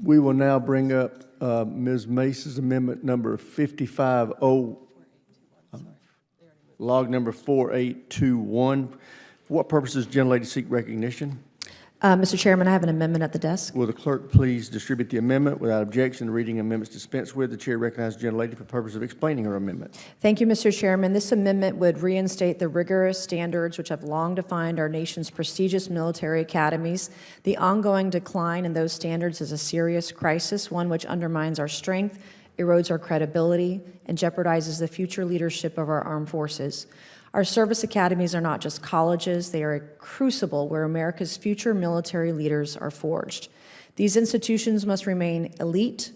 We will now bring up Ms. Mace's amendment number 550, log number 4821. For what purposes, gentlelady, seek recognition? Mr. Chairman, I have an amendment at the desk. Will the clerk please distribute the amendment? Without objection, the reading amendments dispensed with. The chair recognizes the gentlelady for the purpose of explaining her amendment. Thank you, Mr. Chairman. This amendment would reinstate the rigorous standards which have long defined our nation's prestigious military academies. The ongoing decline in those standards is a serious crisis, one which undermines our strength, erodes our credibility, and jeopardizes the future leadership of our armed forces. Our service academies are not just colleges, they are a crucible where America's future military leaders are forged. These institutions must remain elite,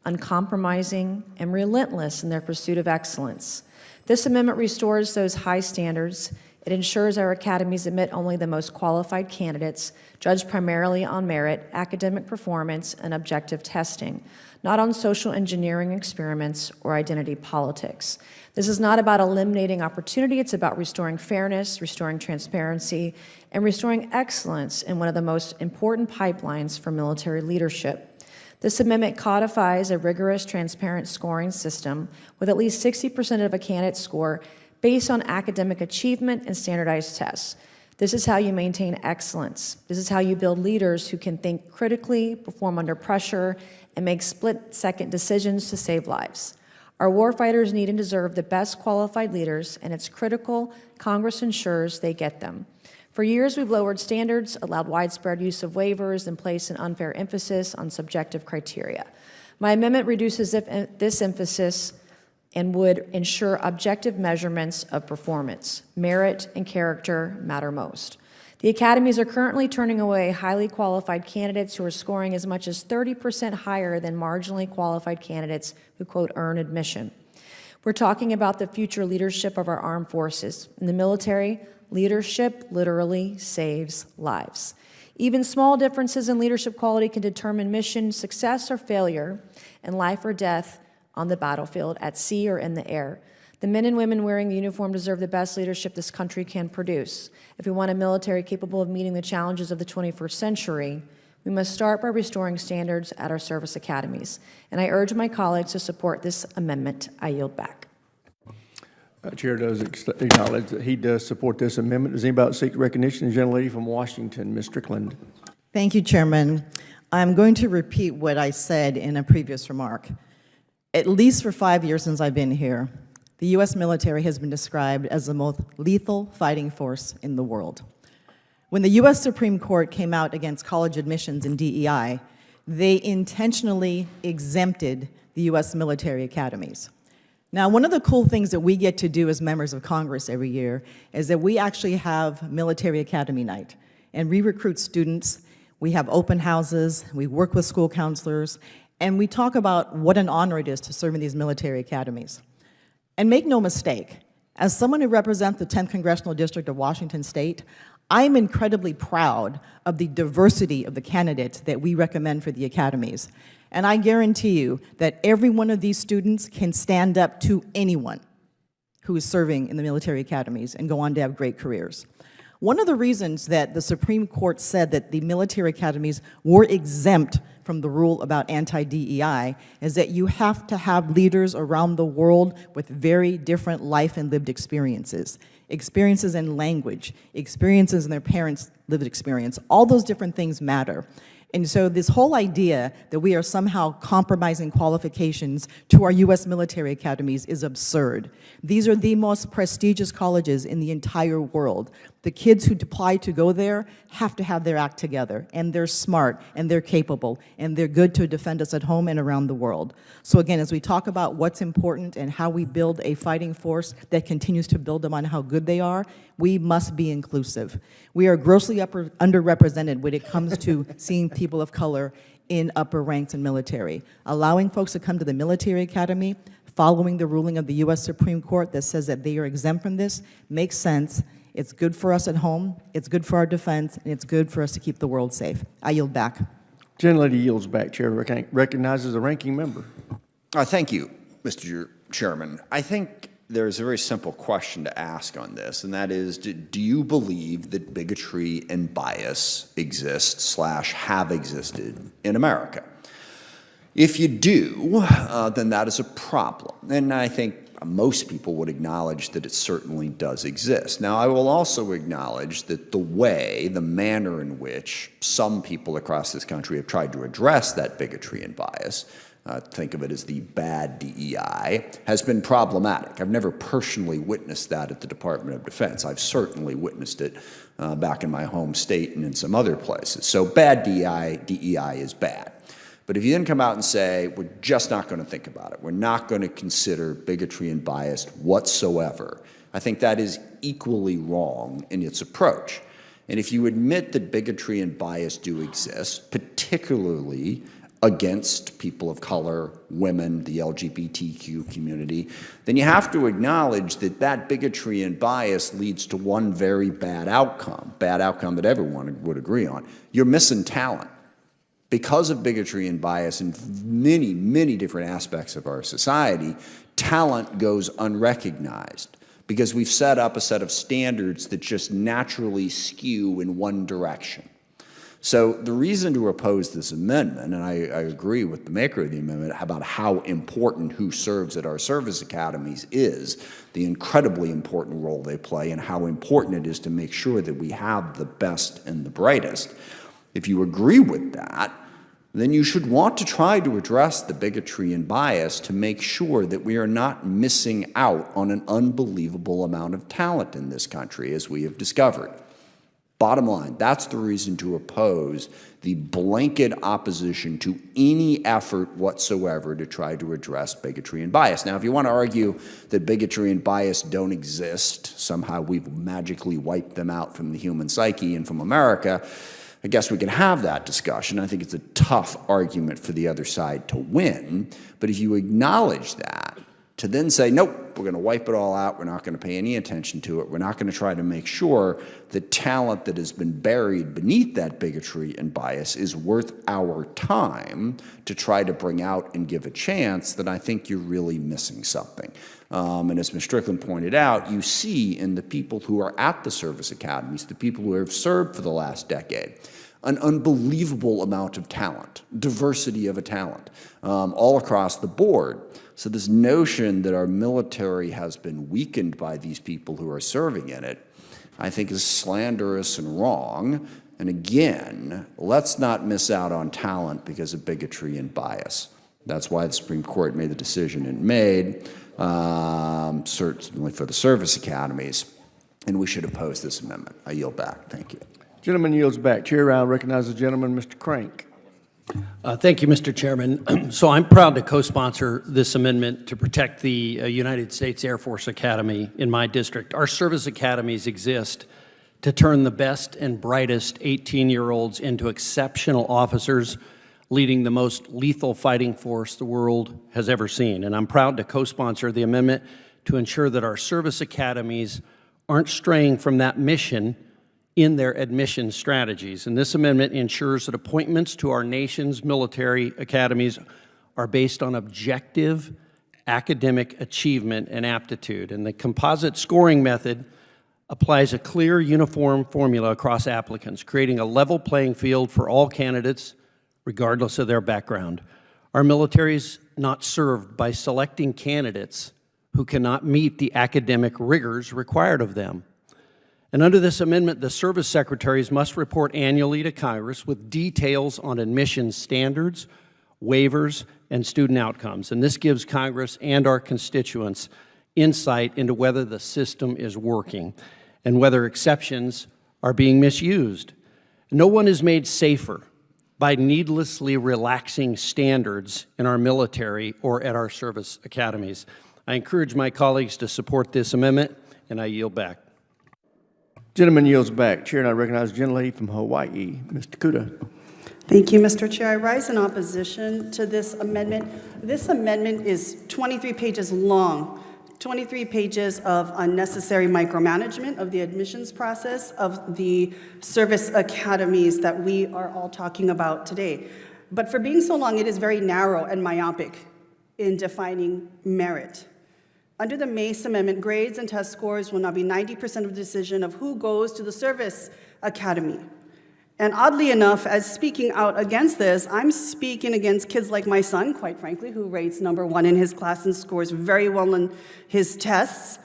uncompromising, and relentless in their pursuit of excellence. This amendment restores those high standards. It ensures our academies admit only the most qualified candidates, judged primarily on merit, academic performance, and objective testing, not on social engineering experiments or identity politics. This is not about eliminating opportunity, it's about restoring fairness, restoring transparency, and restoring excellence in one of the most important pipelines for military leadership. This amendment codifies a rigorous, transparent scoring system with at least 60% of a candidate's score based on academic achievement and standardized tests. This is how you maintain excellence. This is how you build leaders who can think critically, perform under pressure, and make split-second decisions to save lives. Our warfighters need and deserve the best qualified leaders, and it's critical Congress ensures they get them. For years, we've lowered standards, allowed widespread use of waivers, and placed an unfair emphasis on subjective criteria. My amendment reduces this emphasis and would ensure objective measurements of performance. Merit and character matter most. The academies are currently turning away highly qualified candidates who are scoring as much as 30% higher than marginally qualified candidates who, quote, earn admission. We're talking about the future leadership of our armed forces. In the military, leadership literally saves lives. Even small differences in leadership quality can determine mission success or failure and life or death on the battlefield, at sea or in the air. The men and women wearing the uniform deserve the best leadership this country can produce. If we want a military capable of meeting the challenges of the 21st century, we must start by restoring standards at our service academies. And I urge my colleagues to support this amendment. I yield back. Chair does acknowledge that he does support this amendment. Does anybody seek recognition? The gentlelady from Washington, Ms. Strickland. Thank you, Chairman. I'm going to repeat what I said in a previous remark. At least for 5 years since I've been here, the U.S. military has been described as the most lethal fighting force in the world. When the U.S. Supreme Court came out against college admissions in DEI, they intentionally exempted the U.S. military academies. Now, one of the cool things that we get to do as members of Congress every year is that we actually have Military Academy Night, and we recruit students, we have open houses, we work with school counselors, and we talk about what an honor it is to serve in these military academies. And make no mistake, as someone who represents the 10th Congressional District of Washington State, I am incredibly proud of the diversity of the candidates that we recommend for the academies. And I guarantee you that every one of these students can stand up to anyone who is serving in the military academies and go on to have great careers. One of the reasons that the Supreme Court said that the military academies were exempt from the rule about anti-DEI is that you have to have leaders around the world with very different life and lived experiences. Experiences in language, experiences in their parents' lived experience. All those different things matter. And so this whole idea that we are somehow compromising qualifications to our U.S. military academies is absurd. These are the most prestigious colleges in the entire world. The kids who apply to go there have to have their act together, and they're smart, and they're capable, and they're good to defend us at home and around the world. So again, as we talk about what's important and how we build a fighting force that continues to build them on how good they are, we must be inclusive. We are grossly underrepresented when it comes to seeing people of color in upper ranks in military. Allowing folks to come to the military academy, following the ruling of the U.S. Supreme Court that says that they are exempt from this, makes sense. It's good for us at home, it's good for our defense, and it's good for us to keep the world safe. I yield back. Gentlelady yields back. Chair recognizes the ranking member. Thank you, Mr. Chairman. I think there's a very simple question to ask on this, and that is, do you believe that bigotry and bias exist / have existed in America? If you do, then that is a problem. And I think most people would acknowledge that it certainly does exist. Now, I will also acknowledge that the manner in which some people across this country have tried to address that bigotry and bias, think of it as the bad DEI, has been problematic. I've never personally witnessed that at the Department of Defense. I've certainly witnessed it back in my home state and in some other places. So bad DEI is bad. But if you then come out and say, we're just not going to think about it, we're not going to consider bigotry and bias whatsoever, I think that is equally wrong in its approach. And if you admit that bigotry and bias do exist, particularly against people of color, women, the LGBTQ community, then you have to acknowledge that that bigotry and bias leads to one very bad outcome that everyone would agree on. You're missing talent. Because of bigotry and bias in many, many different aspects of our society, talent goes unrecognized because we've set up a set of standards that just naturally skew in one direction. So the reason to oppose this amendment, and I agree with the maker of the amendment about how important who serves at our service academies is, the incredibly important role they play, and how important it is to make sure that we have the best and the brightest. If you agree with that, then you should want to try to address the bigotry and bias to make sure that we are not missing out on an unbelievable amount of talent in this country, as we have discovered. Bottom line, that's the reason to oppose the blanket opposition to any effort whatsoever to try to address bigotry and bias. Now, if you want to argue that bigotry and bias don't exist, somehow we've magically wiped them out from the human psyche and from America, I guess we can have that discussion. I think it's a tough argument for the other side to win. But if you acknowledge that, to then say, nope, we're going to wipe it all out, we're not going to pay any attention to it, we're not going to try to make sure that talent that has been buried beneath that bigotry and bias is worth our time to try to bring out and give a chance, then I think you're really missing something. And as Ms. Strickland pointed out, you see in the people who are at the service academies, the people who have served for the last decade, an unbelievable amount of talent, diversity of a talent, all across the board. So this notion that our military has been weakened by these people who are serving in it, I think is slanderous and wrong. And again, let's not miss out on talent because of bigotry and bias. That's why the Supreme Court made the decision it made, certainly for the service academies, and we should oppose this amendment. I yield back. Thank you. Gentleman yields back. Chair round recognizes the gentleman, Mr. Crank. Thank you, Mr. Chairman. So I'm proud to co-sponsor this amendment to protect the United States Air Force Academy in my district. Our service academies exist to turn the best and brightest 18-year-olds into exceptional officers leading the most lethal fighting force the world has ever seen. And I'm proud to co-sponsor the amendment to ensure that our service academies aren't straying from that mission in their admission strategies. And this amendment ensures that appointments to our nation's military academies are based on objective academic achievement and aptitude. And the composite scoring method applies a clear, uniform formula across applicants, creating a level playing field for all candidates, regardless of their background. Our military is not served by selecting candidates who cannot meet the academic rigors required of them. And under this amendment, the service secretaries must report annually to Congress with details on admissions standards, waivers, and student outcomes. And this gives Congress and our constituents insight into whether the system is working and whether exceptions are being misused. No one is made safer by needlessly relaxing standards in our military or at our service academies. I encourage my colleagues to support this amendment, and I yield back. Gentleman yields back. Chair now recognizes the gentlelady from Hawaii, Mr. Kuda. Thank you, Mr. Chair. I rise in opposition to this amendment. This amendment is 23 pages long, 23 pages of unnecessary micromanagement of the admissions process of the service academies that we are all talking about today. But for being so long, it is very narrow and myopic in defining merit. Under the Mace Amendment, grades and test scores will now be 90% of the decision of who goes to the service academy. And oddly enough, as speaking out against this, I'm speaking against kids like my son, quite frankly, who rates #1 in his class and scores very well in his tests.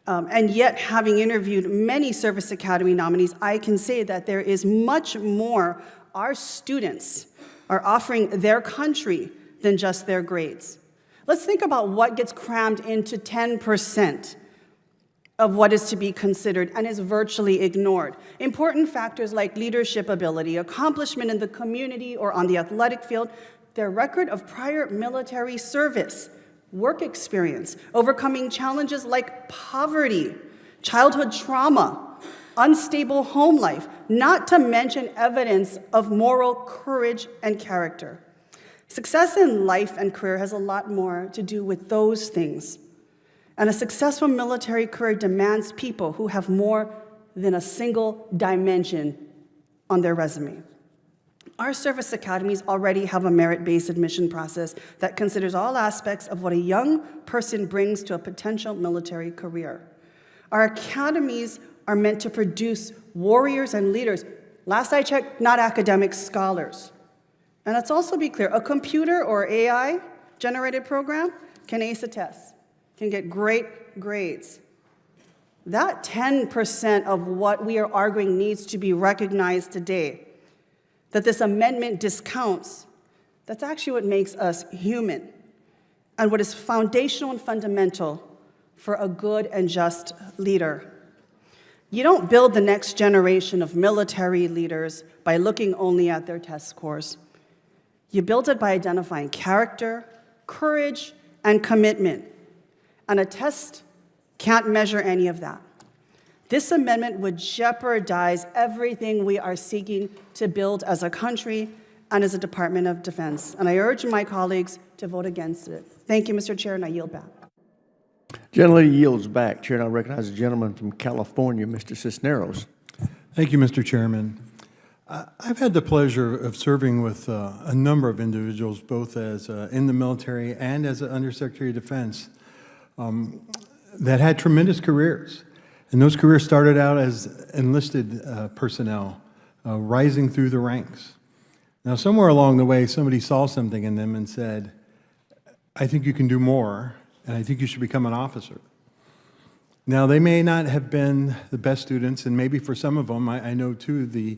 And yet, having interviewed many Service Academy nominees, I can say that there is much more our students are offering their country than just their grades. Let's think about what gets crammed into 10% of what is to be considered and is virtually ignored. Important factors like leadership ability, accomplishment in the community or on the athletic field, their record of prior military service, work experience, overcoming challenges like poverty, childhood trauma, unstable home life, not to mention evidence of moral courage and character. Success in life and career has a lot more to do with those things. And a successful military career demands people who have more than a single dimension on their resume. Our service academies already have a merit-based admission process that considers all aspects of what a young person brings to a potential military career. Our academies are meant to produce warriors and leaders. Last I checked, not academic scholars. And let's also be clear, a computer or AI-generated program can ace a test, can get great grades. That 10% of what we are arguing needs to be recognized today, that this amendment discounts, that's actually what makes us human and what is foundational and fundamental for a good and just leader. You don't build the next generation of military leaders by looking only at their test scores. You build it by identifying character, courage, and commitment. And a test can't measure any of that. This amendment would jeopardize everything we are seeking to build as a country and as a Department of Defense. And I urge my colleagues to vote against it. Thank you, Mr. Chair, and I yield back. Gentlelady yields back. Chair now recognizes the gentleman from California, Mr. Cisneros. Thank you, Mr. Chairman. I've had the pleasure of serving with a number of individuals, both as in the military and as an Undersecretary of Defense, that had tremendous careers. And those careers started out as enlisted personnel, rising through the ranks. Now, somewhere along the way, somebody saw something in them and said, I think you can do more, and I think you should become an officer. Now, they may not have been the best students, and maybe for some of them, I know too, the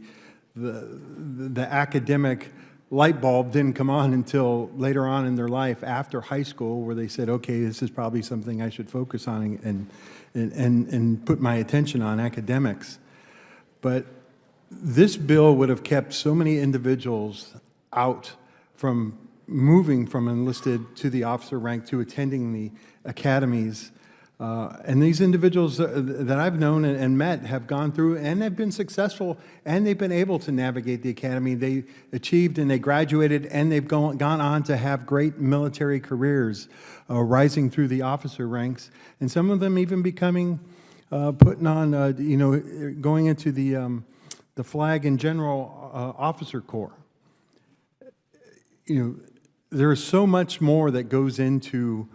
academic light bulb didn't come on until later on in their life after high school, where they said, okay, this is probably something I should focus on and put my attention on, academics. But this bill would have kept so many individuals out from moving from enlisted to the officer rank to attending the academies. And these individuals that I've known and met have gone through and have been successful, and they've been able to navigate the academy. They achieved and they graduated, and they've gone on to have great military careers, rising through the officer ranks, and some of them even becoming, putting on, going into the Flag and General Officer Corps. There is so much more that goes into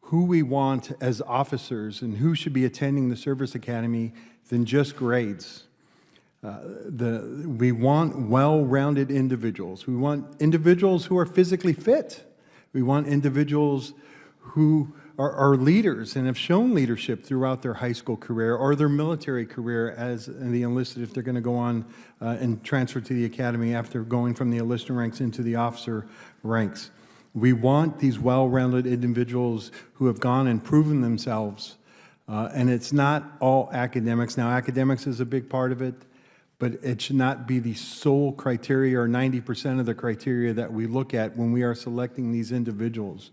who we want as officers and who should be attending the service academy than just grades. We want well-rounded individuals. We want individuals who are physically fit. We want individuals who are leaders and have shown leadership throughout their high school career or their military career as the enlisted, if they're going to go on and transfer to the academy after going from the enlisted ranks into the officer ranks. We want these well-rounded individuals who have gone and proven themselves, and it's not all academics. Now, academics is a big part of it, but it should not be the sole criteria or 90% of the criteria that we look at when we are selecting these individuals.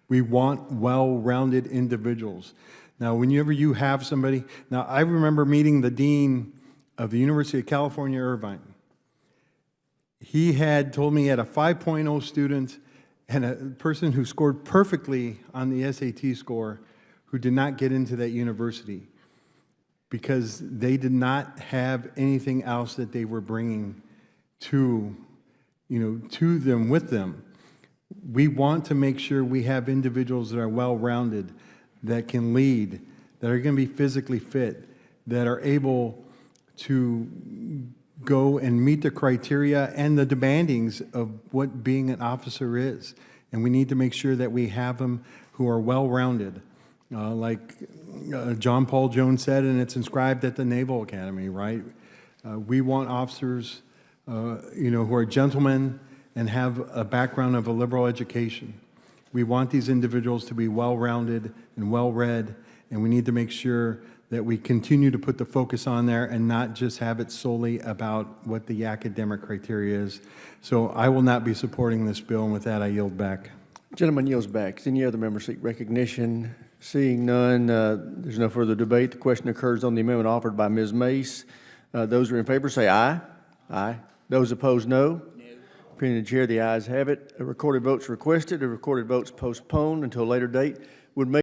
We want well-rounded individuals. Now, whenever you have somebody, now I remember meeting the dean of the University of California, Irvine. He had told me he had a 5.0 student and a person who scored perfectly on the SAT score who did not get into that university because they did not have anything else that they were bringing to them, with them. We want to make sure we have individuals that are well-rounded, that can lead, that are going to be physically fit, that are able to go and meet the criteria and the demandings of what being an officer is. And we need to make sure that we have them who are well-rounded. Like John Paul Jones said, and it's inscribed at the Naval Academy, right? We want officers, who are gentlemen and have a background of a liberal education. We want these individuals to be well-rounded and well-read, and we need to make sure that we continue to put the focus on there and not just have it solely about what the academic criteria is. So I will not be supporting this bill, and with that, I yield back. Gentleman yields back. Does any other member seek recognition? Seeing none, there's no further debate. The question occurs on the amendment offered by Ms. Mace. Those who are in favor say aye. Aye. Those opposed, no. No. Opinion of the chair, the ayes have it. A recorded vote's requested. A recorded vote's postponed until a later date. Would make